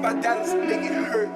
my Dallas make it hurt.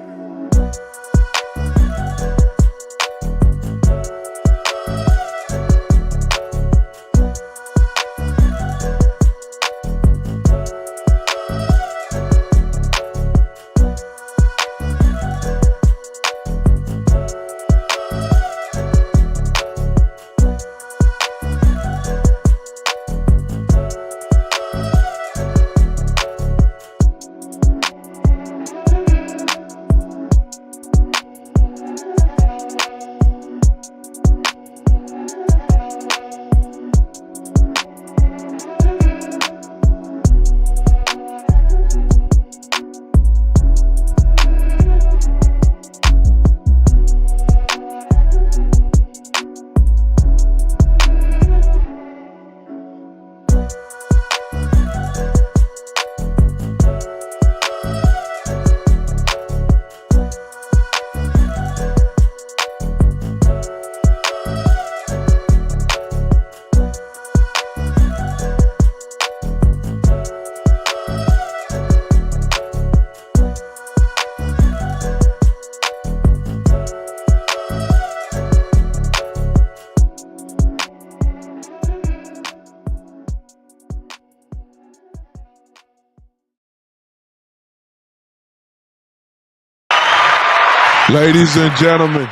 Ladies and gentlemen,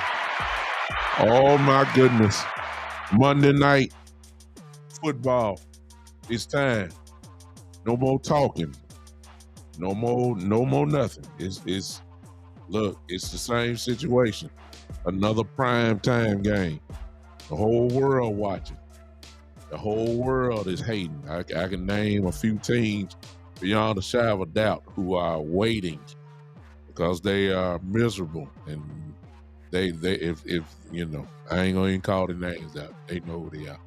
oh my goodness, Monday night football, it's time. No more talking, no more nothing. Look, it's the same situation. Another prime time game. The whole world watching. The whole world is hating. I can name a few teams beyond a shadow of a doubt who are waiting because they are miserable, and they if you know, I ain't gonna even call the names out. They know who they are.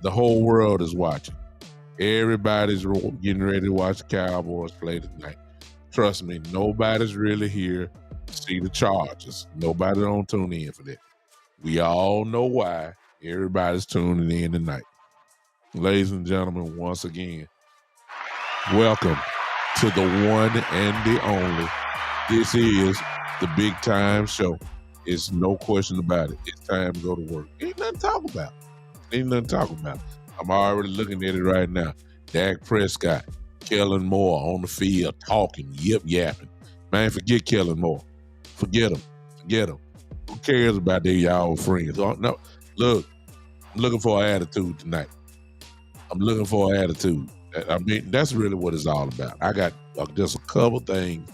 The whole world is watching. Everybody's getting ready to watch the Cowboys play tonight. Trust me, nobody's really here to see the Chargers. Nobody don't tune in for that. We all know why. Everybody's tuning in tonight. Ladies and gentlemen, once again, welcome to the one and the only. This is the Big Time Show. It's no question about it. It's time to go to work. Ain't nothing to talk about. I'm already looking at it right now. Dak Prescott, Kellen Moore on the field talking, yip-yapping. Man, forget Kellen Moore. Forget him. Who cares about their y'all friends? Oh, no, look, I'm looking for an attitude tonight. I mean, that's really what it's all about. I got just a couple things.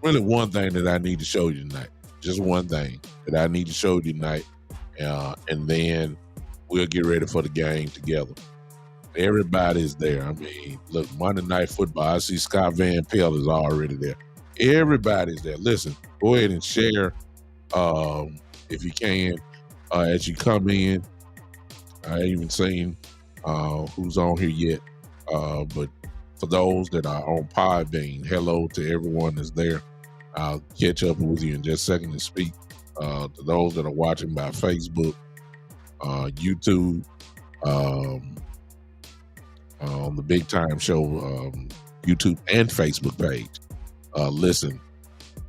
Really one thing that I need to show you tonight. Just one thing that I need to show you tonight. And then we'll get ready for the game together. Everybody's there. I mean, look, Monday Night Football. I see Scott Van Pelt is already there. Everybody's there. Listen, go ahead and share if you can as you come in. I haven't even seen who's on here yet. But for those that are on Podbean, hello to everyone that's there. I'll catch up with you in just a second and speak. To those that are watching by Facebook, YouTube, on the Big Time Show YouTube and Facebook page. Listen,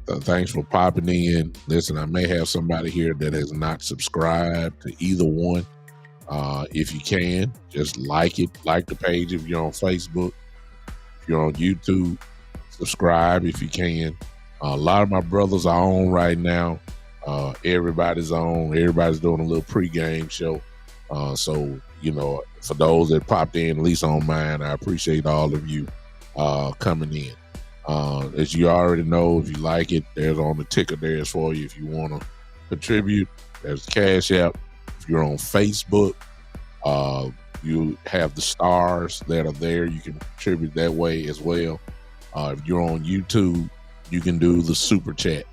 thanks for popping in. Listen, I may have somebody here that has not subscribed to either one. If you can, just like it. Like the page if you're on Facebook. If you're on YouTube, subscribe if you can. A lot of my brothers are on right now. Everybody's on. Everybody's doing a little pregame show. So, you know, for those that popped in, at least on mine, I appreciate all of you coming in. As you already know, if you like it, there's on the ticker there for you if you want to contribute. There's the Cash App. If you're on Facebook, you have the stars that are there. You can contribute that way as well. If you're on YouTube, you can do the super chat.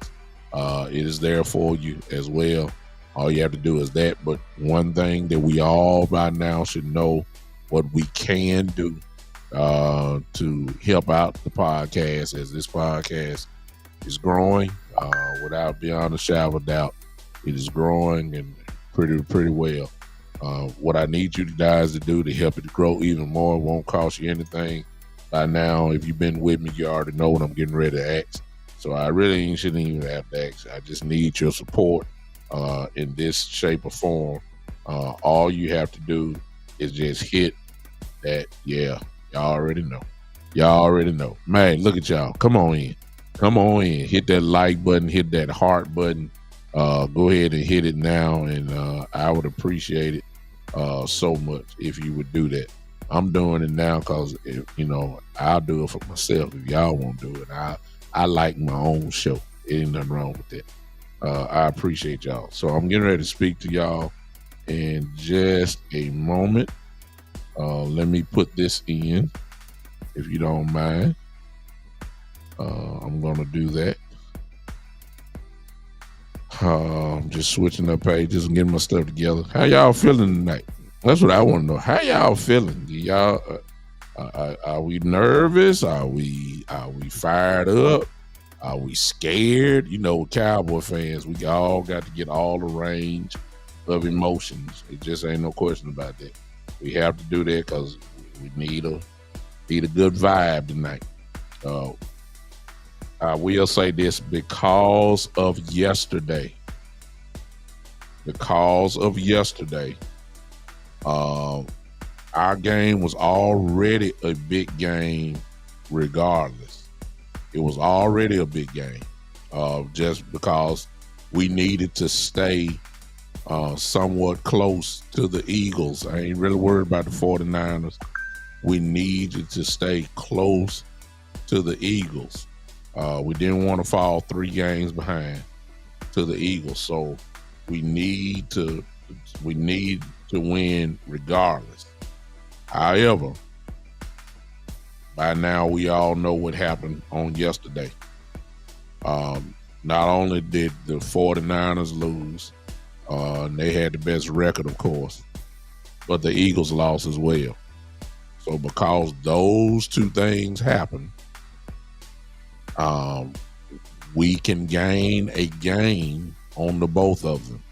It is there for you as well. All you have to do is that. But one thing that we all by now should know, what we can do to help out the podcast, as this podcast is growing without beyond a shadow of a doubt. It is growing and pretty well. What I need you guys to do to help it grow even more, won't cost you anything. By now, if you've been with me, you already know what I'm getting ready to ask. So I really shouldn't even have to ask. I just need your support in this shape or form. All you have to do is just hit that. Yeah, y'all already know. Y'all already know. Man, look at y'all. Come on in. Come on in. Hit that like button. Hit that heart button. Go ahead and hit it now, and I would appreciate it so much if you would do that. I'm doing it now because I'll do it for myself. If y'all won't do it, I like my own show. Ain't nothing wrong with that. I appreciate y'all. So I'm getting ready to speak to y'all in just a moment. Let me put this in, if you don't mind. I'm gonna do that. I'm just switching up pages and getting my stuff together. How y'all feeling tonight? That's what I want to know. How y'all feeling? Y'all, are we nervous? Are we fired up? Are we scared? You know, Cowboy fans, we all got to get all the range of emotions. It just ain't no question about that. We have to do that because we need a good vibe tonight. I will say this because of yesterday. Our game was already a big game regardless. It was already a big game just because we needed to stay somewhat close to the Eagles. I ain't really worried about the 49ers. We needed to stay close to the Eagles. We didn't want to fall 3 games behind to the Eagles, so we need to win regardless. However, by now we all know what happened on yesterday. Not only did the 49ers lose, and they had the best record, of course, but the Eagles lost as well. So because those 2 things happened, we can gain a game on the both of them.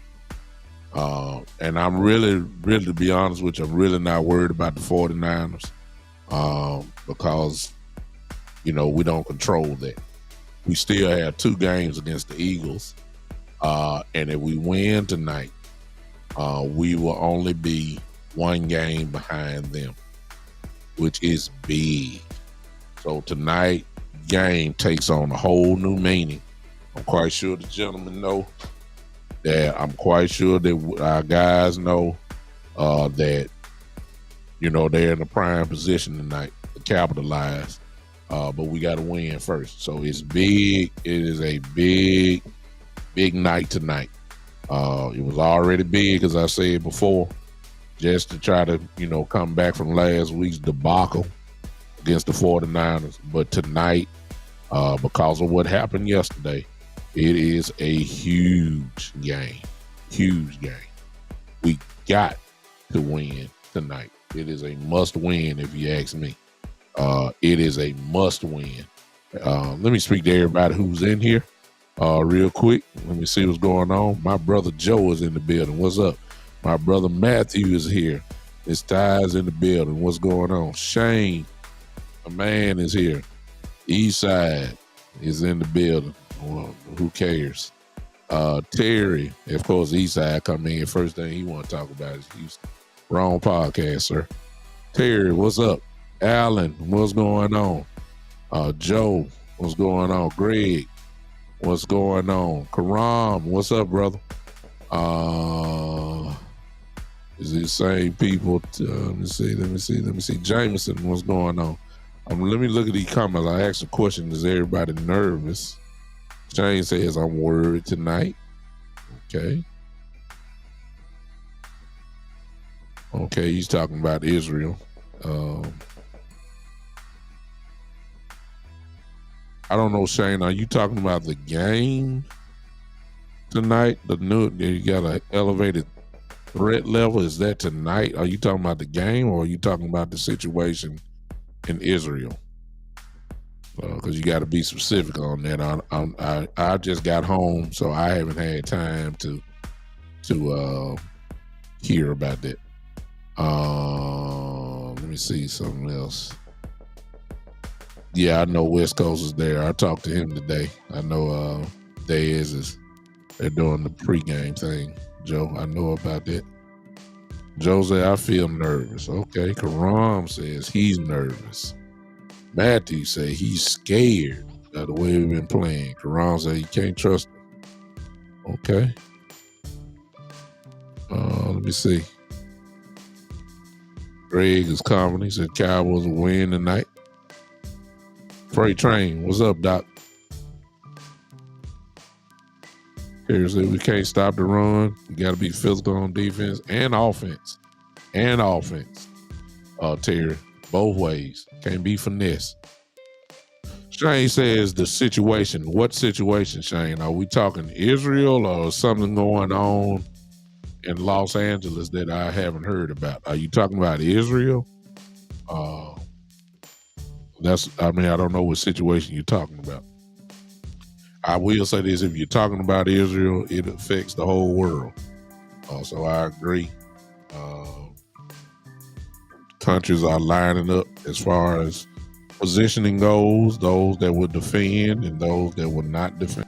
And I'm really, to be honest with you, I'm really not worried about the 49ers because, we don't control that. We still have 2 games against the Eagles. And if we win tonight, we will only be 1 game behind them, which is big. So tonight game takes on a whole new meaning. I'm quite sure the gentlemen know that. I'm quite sure that our guys know that, they're in a prime position tonight to capitalize. But we got to win first. So it's big. It is a big, big night tonight. It was already big, as I said before, just to try to, come back from last week's debacle against the 49ers. But tonight, because of what happened yesterday, it is a huge game. Huge game. We got to win tonight. It is a must win, if you ask me. It is a must win. Let me speak to everybody who's in here real quick. Let me see what's going on. My brother Joe is in the building. What's up? My brother Matthew is here. His Ty's in the building. What's going on? Shane, a man, is here. Eastside is in the building. Well, who cares? Terry, of course, Eastside come in. First thing he want to talk about is Houston. Wrong podcast, sir. Terry, what's up? Alan, what's going on? Joe, what's going on? Greg, what's going on? Karam, what's up, brother? Is it the same people? Let me see. Jameson, what's going on? Let me look at these comments. I asked a question. Is everybody nervous? Shane says, I'm worried tonight. Okay. Okay, he's talking about Israel. I don't know, Shane. Are you talking about the game tonight? You got an elevated threat level. Is that tonight? Are you talking about the game, or are you talking about the situation in Israel? Because you got to be specific on that. I just got home, so I haven't had time to hear about that. Let me see something else. Yeah, I know West Coast is there. I talked to him today. I know they're doing the pregame thing. Joe, I know about that. Joe said, I feel nervous. Okay. Karam says he's nervous. Matthew said he's scared by the way we've been playing. Karam said you can't trust him. Okay. Let me see. Greg is commenting. He said Cowboys will win tonight. Freight Train, what's up, Doc? Seriously, we can't stop the run. We got to be physical on defense and offense. Terry, both ways. Can't be finesse. Shane says the situation. What situation, Shane? Are we talking Israel or something going on in Los Angeles that I haven't heard about? Are you talking about Israel? I don't know what situation you're talking about. I will say this, if you're talking about Israel, it affects the whole world. So I agree. Countries are lining up as far as positioning goes, those that would defend and those that would not defend.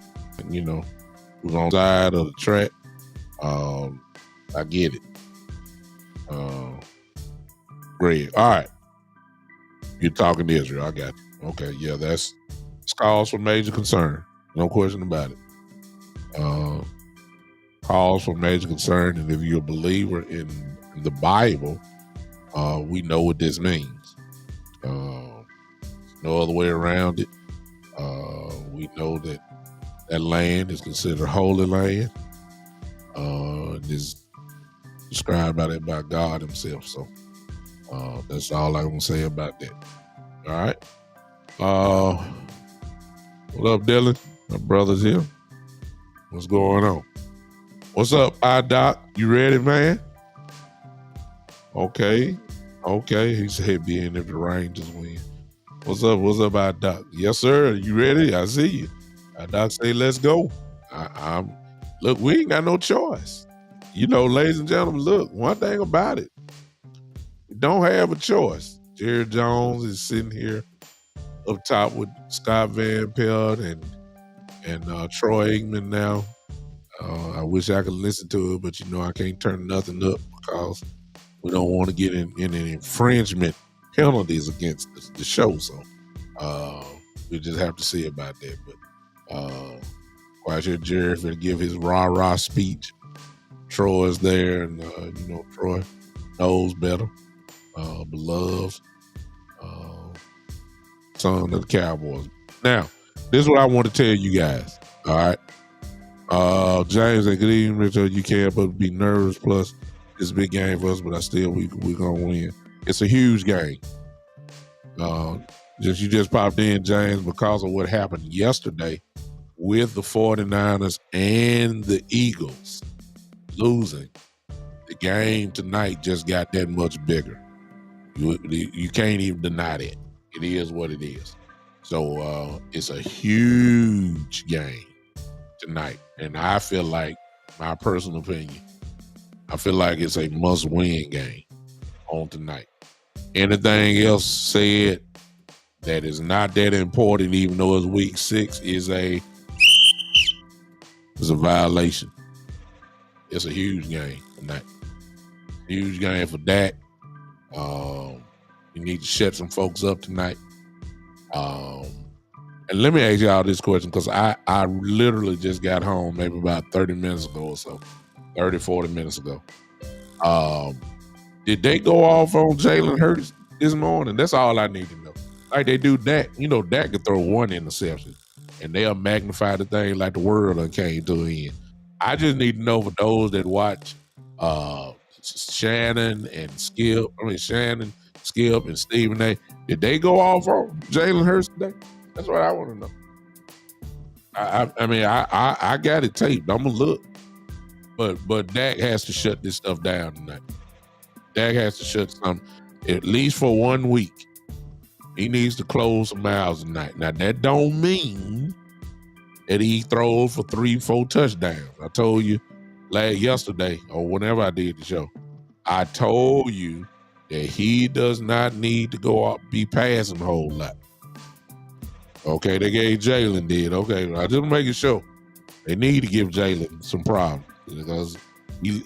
You know, who's on the side of the track. I get it. Greg, all right. You're talking to Israel. I got you. Okay, yeah, it's cause for major concern. No question about it. Cause for major concern, and if you're a believer in the Bible, we know what this means. No other way around it. We know that land is considered holy land. It is described by God himself. So that's all I'm going to say about that. All right. What up, Dylan? My brother's here. What's going on? What's up, Doc? You ready, man? Okay. He said being if the Rangers win. What's up, Doc? Yes, sir. You ready? I see you. Doc say, let's go. Look, we ain't got no choice. You know, ladies and gentlemen, look, one thing about it, we don't have a choice. Jared Jones is sitting here up top with Scott Van Pelt and Troy Aikman now. I wish I could listen to it, but I can't turn nothing up because we don't want to get in any infringement penalties against the show. So we just have to see about that. But quite sure Jared's going to give his rah-rah speech. Troy's there, and Troy knows better. Beloved son of the Cowboys. Now, this is what I want to tell you guys. All right. James, good evening, Richard. You can't but be nervous. Plus, it's a big game for us, but we're gonna win. It's a huge game. You just popped in, James, because of what happened yesterday with the 49ers and the Eagles losing. The game tonight just got that much bigger. You can't even deny that. It is what it is. So it's a huge game tonight. And I feel like, my personal opinion, I feel like it's a must-win game on tonight. Anything else said that is not that important, even though it's week 6, is a violation. It's a huge game tonight. Huge game for Dak. We need to shut some folks up tonight. And let me ask y'all this question, because I literally just got home maybe about 30 minutes ago or so, 30, 40 minutes ago. Did they go off on Jalen Hurts this morning? That's all I need to know. Like they do Dak. Dak could throw one interception, and they'll magnify the thing like the world done came to an end. I just need to know for those that watch Shannon, Skip, and Stephen A. Did they go off on Jalen Hurts today? That's what I want to know. I got it taped. I'm gonna look, but Dak has to shut this stuff down tonight. Dak has to shut something, at least for 1 week. He needs to close some mouths tonight. Now that don't mean that he throws for 3-4 touchdowns. I told you yesterday or whenever I did the show, I told you that he does not need to go out be passing a whole lot. Okay, they gave Jalen did. Okay, I just making sure. They need to give Jalen some problems because you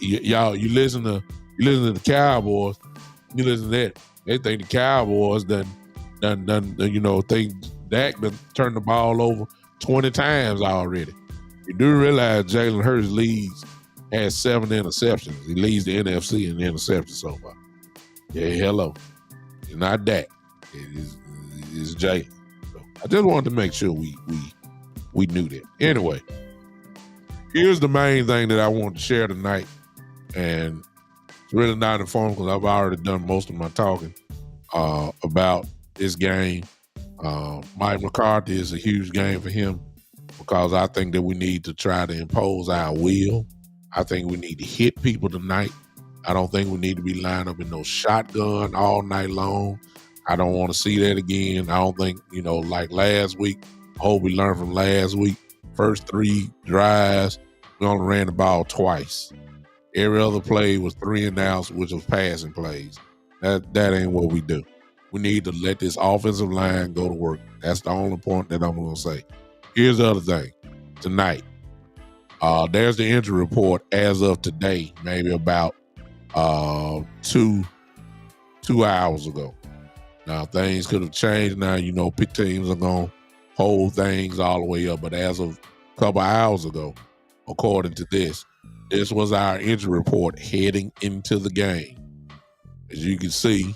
listen to the Cowboys, you listen to that. They think the Cowboys done think Dak done turned the ball over 20 times already. You do realize Jalen Hurts has 7 interceptions. He leads the NFC in interceptions so far. Yeah, hello. It's not Dak. It's Jalen. So I just wanted to make sure we knew that. Anyway, here's the main thing that I want to share tonight, and it's really not informed because I've already done most of my talking about this game. Mike McCarthy is a huge game for him because I think that we need to try to impose our will. I think we need to hit people tonight. I don't think we need to be lined up in no shotgun all night long. I don't want to see that again. I don't think, like last week, I hope we learned from last week. First 3 drives, we only ran the ball twice. Every other play was 3 and outs, which was passing plays. That ain't what we do. We need to let this offensive line go to work. That's the only point that I'm going to say. Here's the other thing. Tonight, there's the injury report as of today, maybe about 2 hours ago. Now, things could have changed now. Teams are going to hold things all the way up. But as of a couple hours ago, according to this was our injury report heading into the game. As you can see,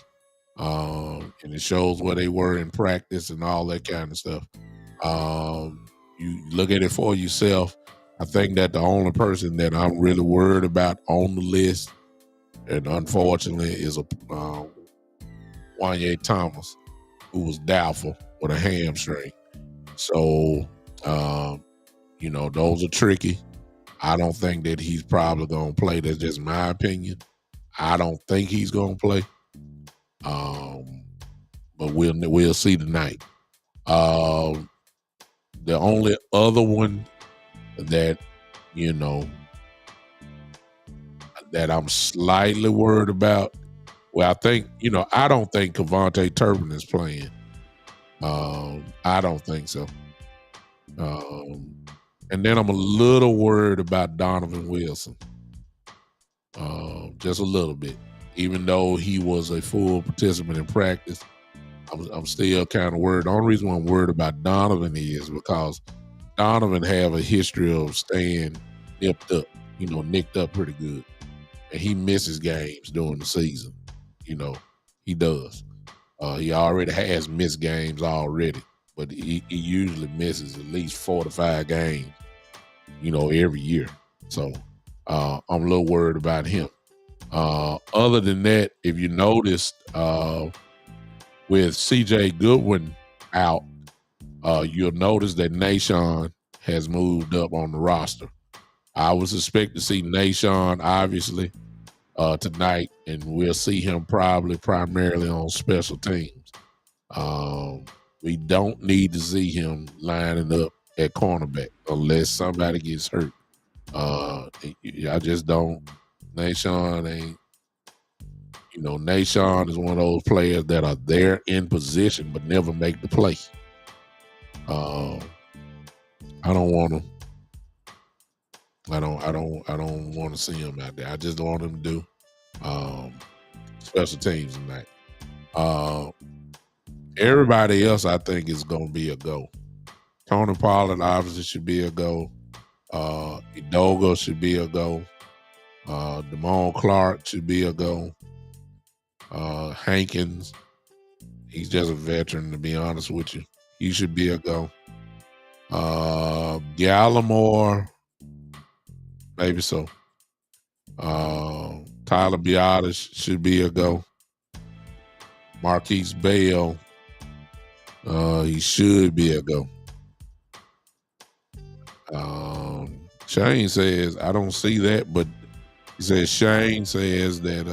and it shows where they were in practice and all that kind of stuff. You look at it for yourself. I think that the only person that I'm really worried about on the list, and unfortunately, is Wanye Thomas, who was doubtful with a hamstring. So, those are tricky. I don't think that he's probably going to play. That's just my opinion. I don't think he's going to play. But we'll see tonight. The only other one that, that I'm slightly worried about, well, I think, I don't think Kevontae Turpin is playing. I don't think so. And then I'm a little worried about Donovan Wilson. Just a little bit. Even though he was a full participant in practice, I'm still kind of worried. The only reason why I'm worried about Donovan is because Donovan have a history of staying nipped up pretty good. And he misses games during the season. He does. He already has missed games already, but he usually misses at least 4 to 5 games, every year. So I'm a little worried about him. Other than that, if you noticed, with CJ Goodwin out, you'll notice that Nahshon has moved up on the roster. I would suspect to see Nahshon, obviously, tonight, and we'll see him probably primarily on special teams. We don't need to see him lining up at cornerback unless somebody gets hurt. I just don't. Nahshon ain't. Nahshon is one of those players that are there in position but never make the play. I don't want him. I don't want to see him out there. I just want him to do special teams tonight. Everybody else, I think, is going to be a go. Tony Pollard obviously should be a go. Udoka should be a go. Damone Clark should be a go. Hankins, he's just a veteran, to be honest with you. He should be a go. Gallimore, maybe so. Tyler Biotis should be a go. Marquise Bell, he should be a go. Shane says, I don't see that, but he says Shane says that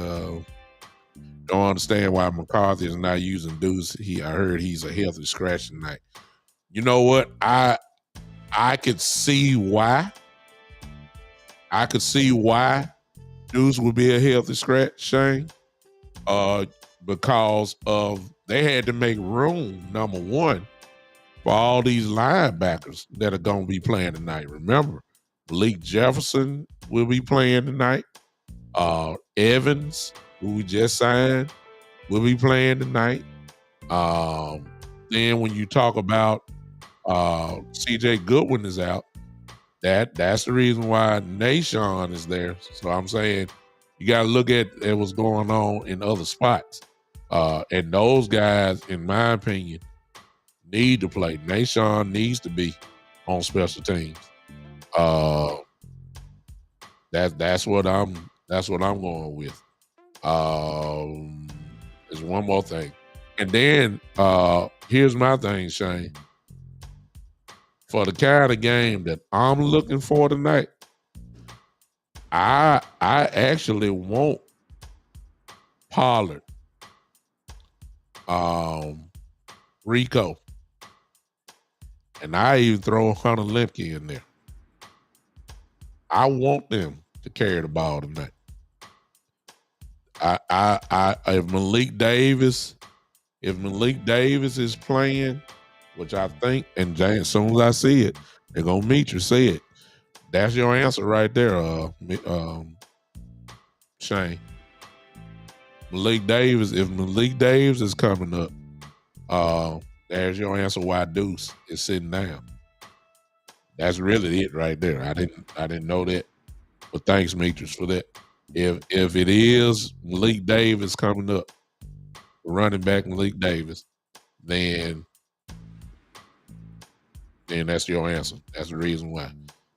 don't understand why McCarthy is not using Deuce. I heard he's a healthy scratch tonight. You know what? I could see why. I could see why Deuce would be a healthy scratch, Shane. Because of they had to make room, number one, for all these linebackers that are going to be playing tonight. Remember, Malik Jefferson will be playing tonight. Evans, who we just signed, will be playing tonight. Then when you talk about C.J. Goodwin is out, that's the reason why Nashon is there. So I'm saying you got to look at what's going on in other spots. And those guys, in my opinion, need to play. Nashon needs to be on special teams. That's what I'm going with. There's one more thing. And then here's my thing, Shane. For the kind of game that I'm looking for tonight, I actually want Pollard, Rico, and I even throw Hunter Lemke in there. I want them to carry the ball tonight. If Malik Davis is playing, which I think, and as soon as I see it, they're gonna meet you. Say it. That's your answer right there, Shane. Malik Davis. If Malik Davis is coming up, there's your answer. Why Deuce is sitting down. That's really it right there. I didn't know that, but thanks, Demetrius, for that. If it is Malik Davis coming up, running back Malik Davis, then that's your answer. That's the reason why.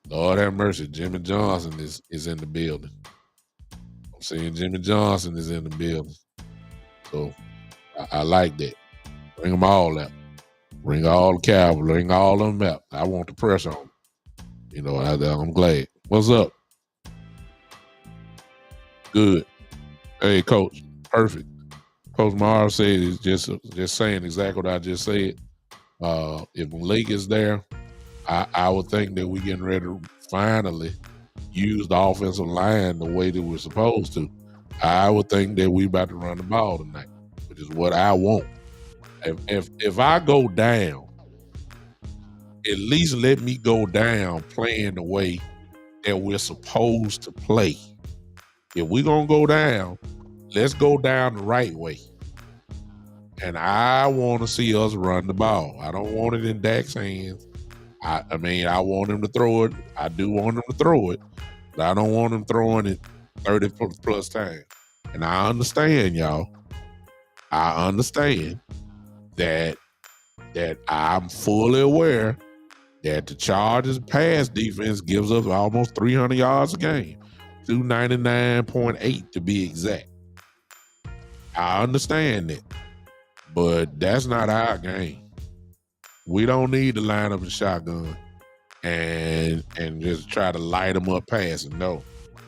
Lord have mercy, Jimmy Johnson is in the building. I'm saying Jimmy Johnson is in the building. So I like that. Bring them all out. Bring all the Cowboys. Bring all of them out. I want the pressure on them. I'm glad. What's up? Good. Hey, Coach. Perfect. Coach Mara said is just saying exactly what I just said. If Malik is there, I would think that we're getting ready to finally use the offensive line the way that we're supposed to. I would think that we about to run the ball tonight, which is what I want. If I go down, at least let me go down playing the way that we're supposed to play. If we're going to go down, let's go down the right way. And I want to see us run the ball. I don't want it in Dak's hands. I I want him to throw it. I do want him to throw it, but I don't want him throwing it 30 plus times. And I understand, y'all. I understand that I'm fully aware that the Chargers pass defense gives us almost 300 yards a game, 299.8 to be exact. I understand that, but that's not our game. We don't need to line up a shotgun and just try to light them up passing. No,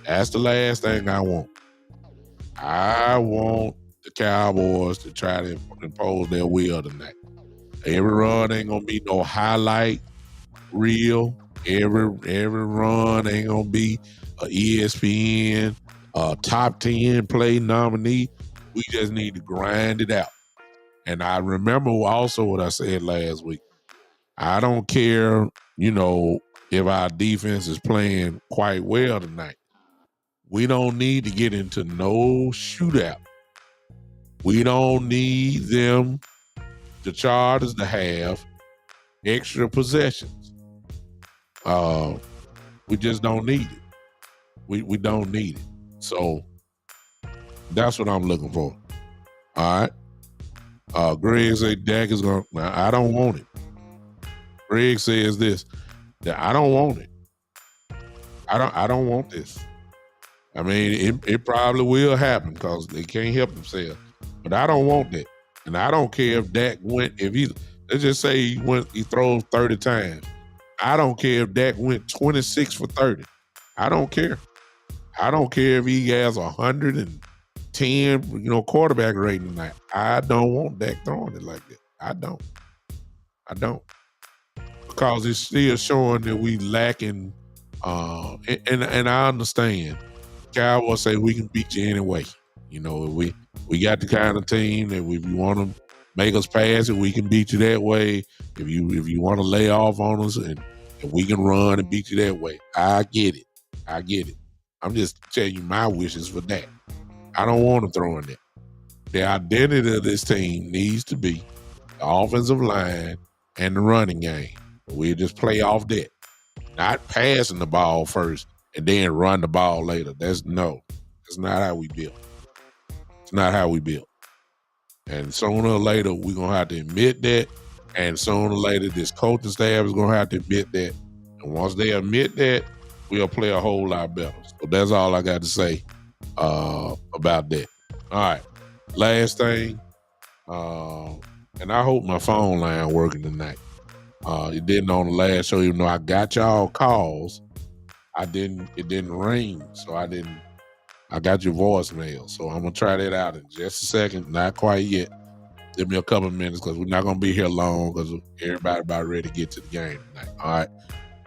that's the last thing I want. I want the Cowboys to try to impose their will tonight. Every run ain't gonna be no highlight reel. Every run ain't gonna be a ESPN top 10 play nominee. We just need to grind it out. And I remember also what I said last week. I don't care, if our defense is playing quite well tonight. We don't need to get into no shootout. We don't need them, the Chargers, to have extra possessions. We just don't need it. We don't need it. So that's what I'm looking for. All right. Greg said Dak is going to, I don't want it. Greg says this, that I don't want it. I don't want this. It probably will happen because they can't help themselves. But I don't want that. And I don't care if Dak let's just say he throws 30 times. I don't care if Dak went 26 for 30. I don't care. I don't care if he has 110, quarterback rating tonight. I don't want Dak throwing it like that. I don't. Because it's still showing that we lacking, and I understand. Cowboys say we can beat you anyway. We got the kind of team that if you want to make us pass it. We can beat you that way. If you want to lay off on us and we can run and beat you that way. I get it. I'm just telling you my wishes for that. I don't want to throw in that. The identity of this team needs to be the offensive line and the running game. We'll just play off that. Not passing the ball first and then run the ball later. That's not how we build. It's not how we build. And sooner or later, we're going to have to admit that. And sooner or later, this coaching staff is going to have to admit that. And once they admit that, we'll play a whole lot better. So that's all I got to say about that. All right. Last thing, and I hope my phone line working tonight. It didn't on the last show, even though I got y'all calls. It didn't ring, so I got your voicemail. So I'm gonna try that out in just a second. Not quite yet. Give me a couple of minutes because we're not gonna be here long because everybody about ready to get to the game tonight. All right.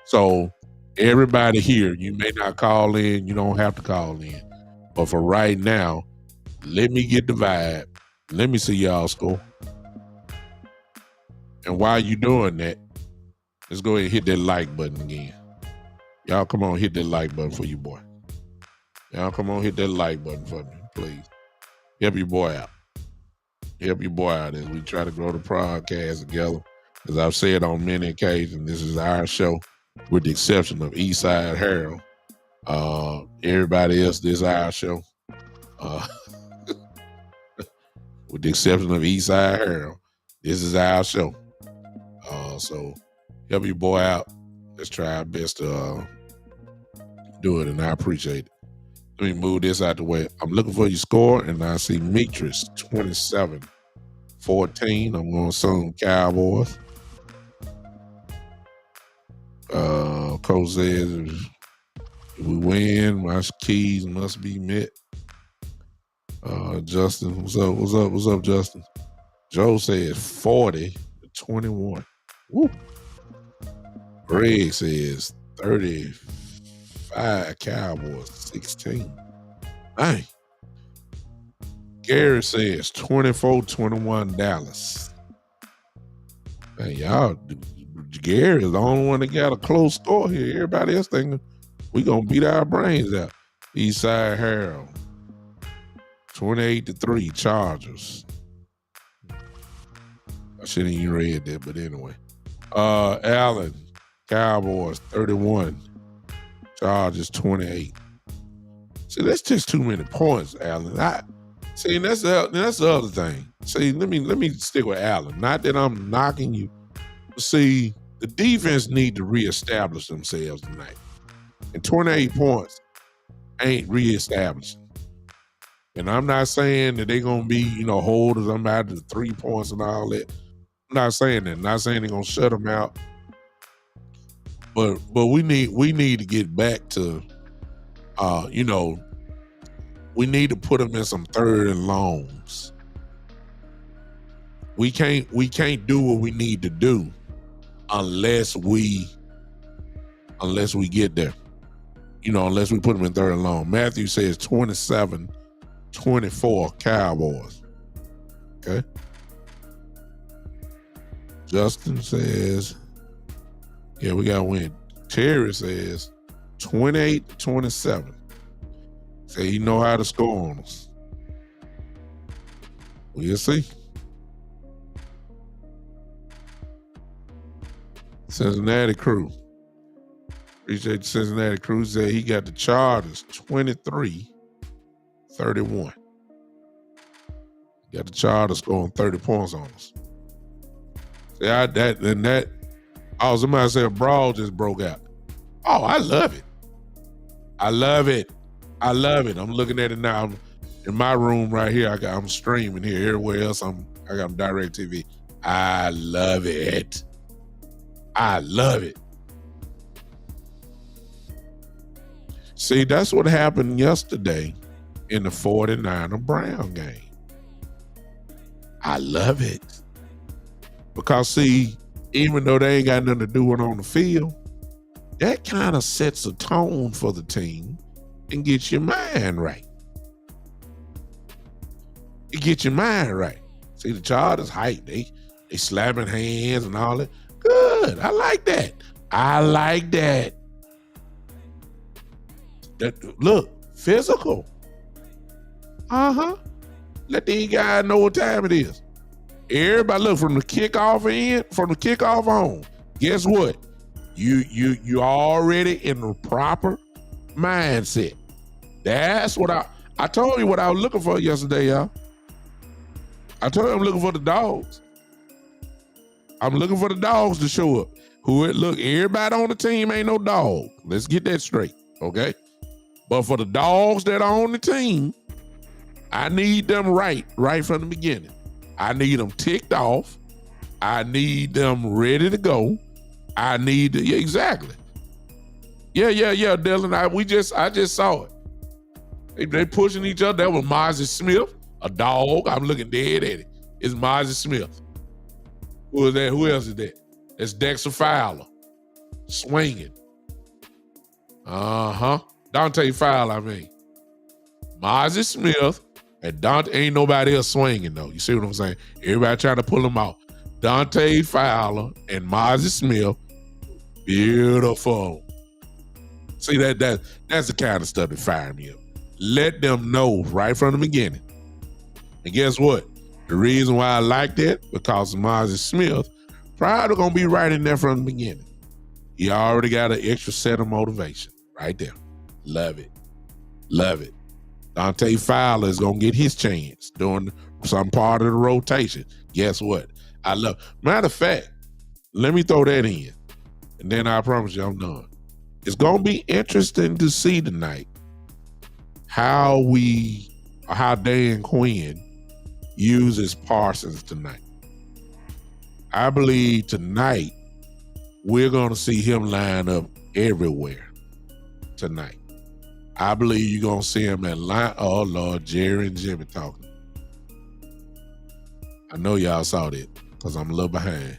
So everybody here, you may not call in, you don't have to call in. But for right now, let me get the vibe. Let me see y'all score. And while you doing that, let's go ahead and hit that like button again. Y'all come on, hit that like button for you, boy. Y'all come on, hit that like button for me, please. Help your boy out. Help your boy out as we try to grow the podcast together. As I've said on many occasions, this is our show, with the exception of Eastside Harold. Everybody else, this is our show. With the exception of Eastside Harold, this is our show. So help your boy out. Let's try our best to do it, and I appreciate it. Let me move this out the way. I'm looking for your score, and I see Mitris 27-14. I'm going to assume Cowboys. Coach says if we win, my keys must be met. Justin, what's up, Justin? Joe says 40-21. Woo. Greg says 35 Cowboys, 16. Dang. Gary says 24-21 Dallas. Man, y'all, Gary is the only one that got a close score here. Everybody else thinking we gonna beat our brains out. Eastside Harold, 28-3 Chargers. I shouldn't even read that, but anyway. Allen, Cowboys 31, Chargers 28. See, that's just too many points, Allen. That's the other thing. See, let me stick with Allen. Not that I'm knocking you. See, the defense need to reestablish themselves tonight. And 28 points ain't reestablishing. And I'm not saying that they're gonna be, holders. I'm out to the 3 points and all that. I'm not saying that. I'm not saying they're gonna shut them out. But we need to get back to we need to put them in some third and longs. We can't do what we need to do unless we get there. Unless we put them in third and long. Matthew says 27-24 Cowboys. Okay. Justin says, yeah, we got to win. Terry says 28-27. Say he know how to score on us. We'll see. Cincinnati Crew. Appreciate the Cincinnati Crew. Said he got the Chargers 23-31. Got the Chargers scoring 30 points on us. See, somebody said a brawl just broke out. Oh, I love it. I'm looking at it now. I'm in my room right here. I'm streaming here. Everywhere else, I got direct TV. I love it. See, that's what happened yesterday in the 49er Brown game. I love it. Because, see, even though they ain't got nothing to do with it on the field, that kind of sets a tone for the team and gets your mind right. It gets your mind right. See, the Chargers hype. They slapping hands and all that. Good. I like that. Look, physical. Let these guys know what time it is. Everybody look from the kickoff on. Guess what? You already in the proper mindset. That's what I told you what I was looking for yesterday, y'all. I told you I'm looking for the dogs. I'm looking for the dogs to show up. Look, everybody on the team ain't no dog. Let's get that straight, okay? But for the dogs that are on the team, I need them right from the beginning. I need them ticked off. I need them ready to go. Exactly. Yeah, Dylan. I just saw it. They pushing each other. That was Mozzie Smith, a dog. I'm looking dead at it. It's Mozzie Smith. Who is that? Who else is that? It's Dexter Fowler. Swinging. Dante Fowler, I mean. Mozzie Smith and Dante, ain't nobody else swinging though. You see what I'm saying? Everybody trying to pull them out. Dante Fowler and Mozzie Smith. Beautiful. See, that's the kind of stuff that fired me up. Let them know right from the beginning. And guess what? The reason why I like that, because Mozzie Smith probably gonna be right in there from the beginning. He already got an extra set of motivation right there. Love it. Dante Fowler is gonna get his chance during some part of the rotation. Guess what? Matter of fact, let me throw that in, and then I promise you I'm done. It's gonna be interesting to see tonight how Dan Quinn uses Parsons tonight. I believe tonight we're gonna see him line up everywhere tonight. I believe you're gonna see him at line. Oh Lord, Jerry and Jimmy talking. I know y'all saw that because I'm a little behind.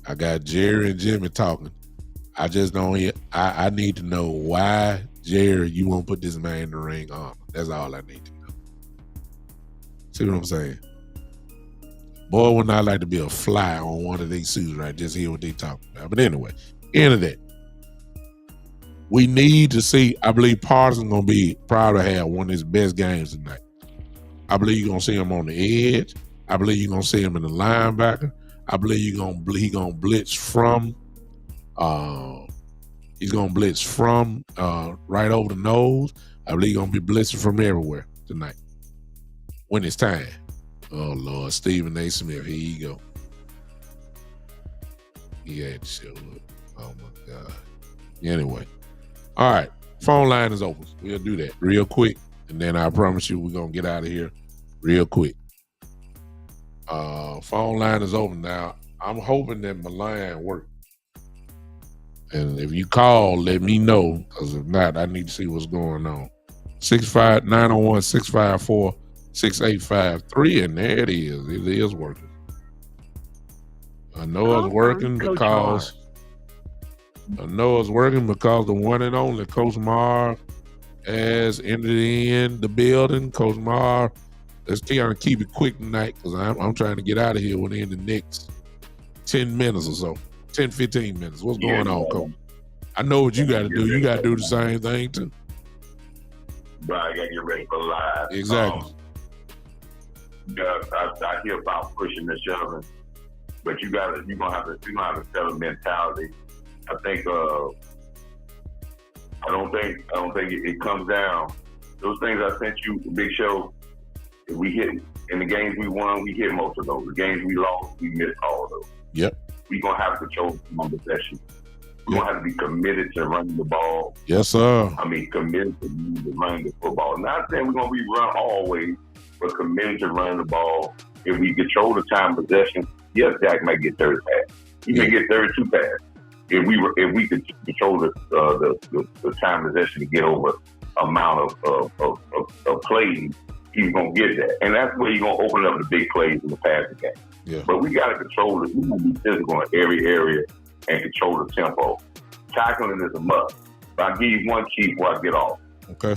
I got Jerry and Jimmy talking. I just don't. I need to know why, Jerry, you won't put this man in the ring armor. That's all I need to know. See what I'm saying? Boy, wouldn't I like to be a fly on one of these suits, right? Just hear what they talking about. But anyway, end of that. We need to see. I believe Parsons gonna be probably have one of his best games tonight. I believe you're gonna see him on the edge. I believe you're gonna see him in the linebacker. I believe he gonna blitz from. He's gonna blitz from right over the nose. I believe he's gonna be blitzing from everywhere tonight when it's time. Oh Lord, Stephen A. Smith, here you go. He had to show up. Oh my God. Anyway, all right. Phone line is open. We'll do that real quick, and then I promise you we're gonna get out of here real quick. Phone line is open now. I'm hoping that my line works. And if you call, let me know, because if not, I need to see what's going on. 901-654-6853, and there it is. It is working. I know it's working because the one and only Coach Marv has entered in the building. Coach Marv, let's keep it quick tonight, because I'm trying to get out of here within the next 10 minutes or so. 10, 15 minutes. What's going on, Coach? I know what you got to do. You got to do the same thing, too. But I got to get ready for live. Exactly. I hear about pushing and shoving, but you're gonna have to sell a mentality. I think I don't think it comes down. Those things I sent you, the Big Show, we hit in the games we won, we hit most of those. The games we lost, we missed all of those. Yep. We're gonna have to control my possession. We're gonna have to be committed to running the ball. Yes, sir. I mean, committed to running the football. Not saying we're gonna be run always, but committed to running the ball. If we control the time possession, yes, Dak might get 30 passes. He may get 32 passes. If we could control the time possession to get over amount of plays, he's gonna get that, and that's where you're gonna open up the big plays in the passing game. Yeah. But we gotta control it. We gotta be physical in every area and control the tempo. Tackling is a must. But I'll give you one key before I get off. Okay.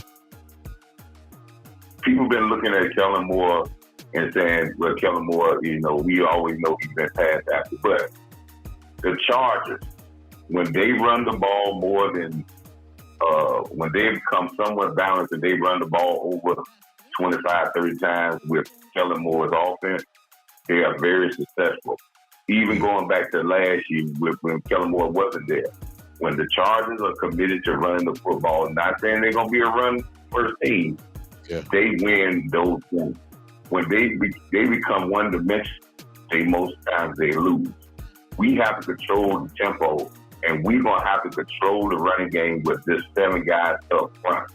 People been looking at Kellen Moore and saying, well, Kellen Moore, we always know he's been passed after. But the Chargers, when they run the ball more than, when they become somewhat balanced and they run the ball over 25, 30 times with Kellen Moore's offense, they are very successful. Even going back to last year when Kellen Moore wasn't there. When the Chargers are committed to running the football, not saying they're going to be a run first team, they win those games. When they become one-dimensional, most times they lose. We have to control the tempo, and we're going to have to control the running game with this 7 guys up front.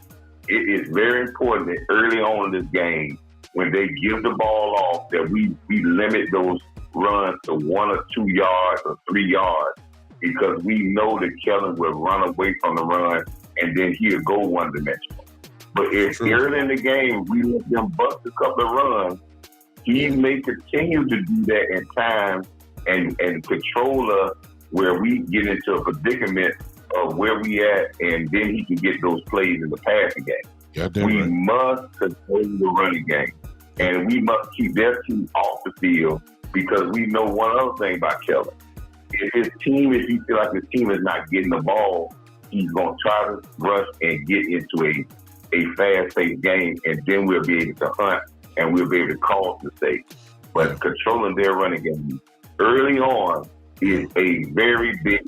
It is very important that early on in this game, when they give the ball off, that we limit those runs to 1 or 2 yards or 3 yards, because we know that Kellen will run away from the run and then he'll go one-dimensional. But if early in the game we let them bust a couple of runs, he may continue to do that in time and control us where we get into a predicament of where we at, and then he can get those plays in the passing game. We must control the running game, and we must keep their team off the field, because we know one other thing about Kellen. If his team, if you feel like his team is not getting the ball, he's going to try to rush and get into a fast-paced game, and then we'll be able to hunt and we'll be able to cause mistakes. But controlling their running game early on is a very big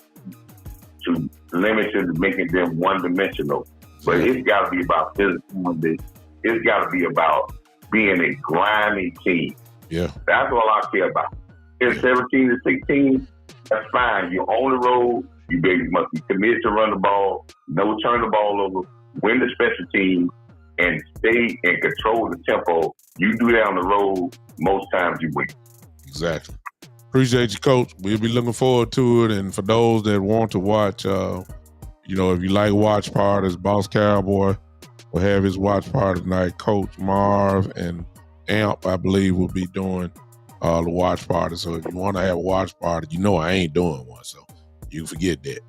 to limit to making them one-dimensional. But it's got to be about physicality. It's got to be about being a grimy team. Yeah, that's all I care about. It's 17 to 16. That's fine. You're on the road. You must be committed to run the ball, no turn the ball over, win the special team, and stay and control the tempo. You do that on the road, most times you win. Exactly. Appreciate you, Coach. We'll be looking forward to it. And for those that want to watch, if you like watch parties, Boss Cowboy will have his watch party tonight. Coach Marv and Amp, I believe, will be doing the watch party. So if you want to have a watch party, I ain't doing one, so you can forget that.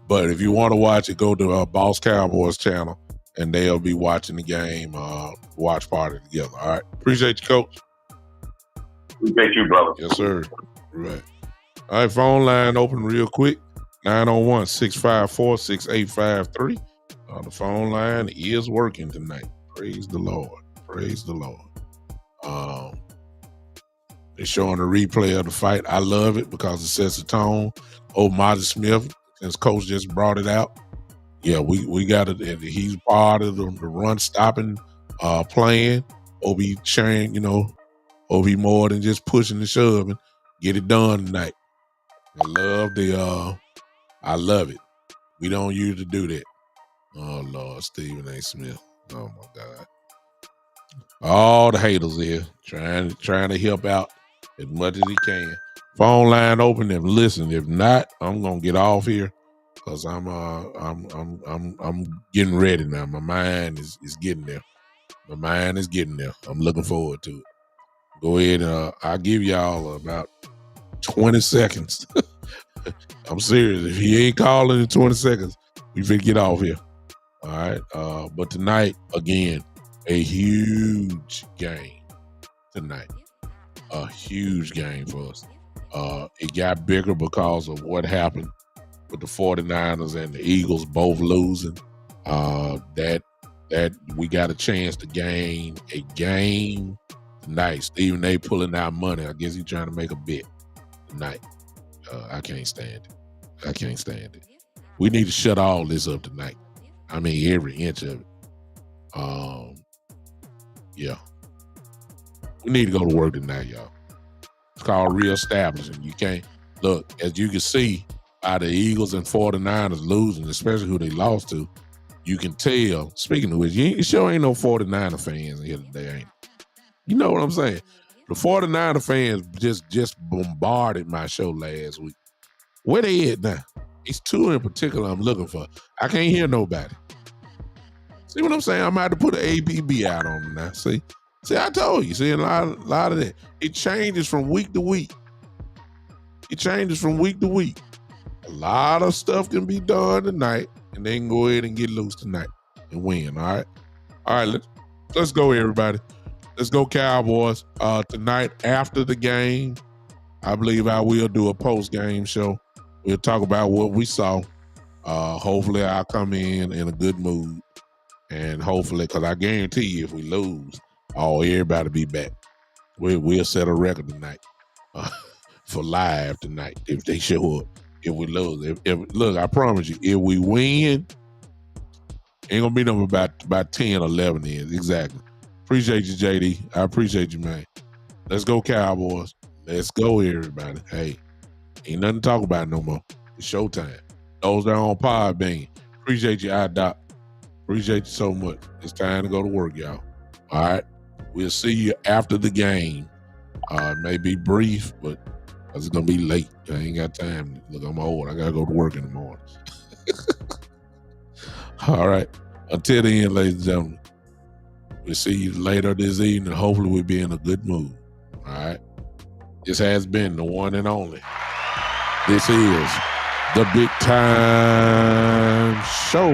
But if you want to watch it, go to Boss Cowboys channel, and they'll be watching the game, watch party together. All right. Appreciate you, Coach. Appreciate you, brother. Yes, sir. Right. All right, phone line open real quick. 901-654-6853. The phone line is working tonight. Praise the Lord. Praise the Lord. They're showing a replay of the fight. I love it because it sets the tone. Marty Smith, since Coach just brought it out. Yeah, we got it. He's part of the run stopping plan. Obi Chang, Obi more than just pushing and shoving. Get it done tonight. I love it. We don't usually do that. Oh Lord, Stephen A. Smith. Oh my God. All the haters here trying to help out as much as he can. Phone line open. If listen, if not, I'm gonna get off here because I'm getting ready now. My mind is getting there. My mind is getting there. I'm looking forward to it. Go ahead. I'll give y'all about 20 seconds. I'm serious. If he ain't calling in 20 seconds, we finna get off here. All right. But tonight, again, a huge game tonight. A huge game for us. It got bigger because of what happened with the 49ers and the Eagles both losing. That we got a chance to gain a game tonight. Stephen A. pulling out money. I guess he's trying to make a bet tonight. I can't stand it. We need to shut all this up tonight. I mean, every inch of it. Yeah. We need to go to work tonight, y'all. It's called reestablishing. You can't look, as you can see, by the Eagles and 49ers losing, especially who they lost to, you can tell. Speaking of which, you sure ain't no 49er fans in here today, ain't it? You know what I'm saying? The 49er fans just bombarded my show last week. Where they at now? It's two in particular I'm looking for. I can't hear nobody. See what I'm saying? I'm about to put an APB out on them now. See, I told you. See, a lot of that. It changes from week to week. A lot of stuff can be done tonight, and they can go ahead and get loose tonight and win. All right. Let's go, everybody. Let's go Cowboys. Tonight after the game, I believe I will do a post-game show. We'll talk about what we saw. Hopefully I'll come in a good mood. And hopefully, because I guarantee you if we lose, everybody be back. We'll set a record tonight for live tonight if they show up. If we lose. Look, I promise you, if we win, ain't going to be them about 10 or 11 in. Exactly. Appreciate you, JD. I appreciate you, man. Let's go Cowboys. Let's go, everybody. Hey, ain't nothing to talk about no more. It's showtime. Those that are on Podbean. Appreciate you, iDoc. Appreciate you so much. It's time to go to work, y'all. All right? We'll see you after the game. It may be brief, but it's going to be late. I ain't got time. Look, I'm old. I got to go to work in the morning. All right. Until then, ladies and gentlemen, we'll see you later this evening. Hopefully we'll be in a good mood. All right? This has been the one and only. This is the Big Time Show.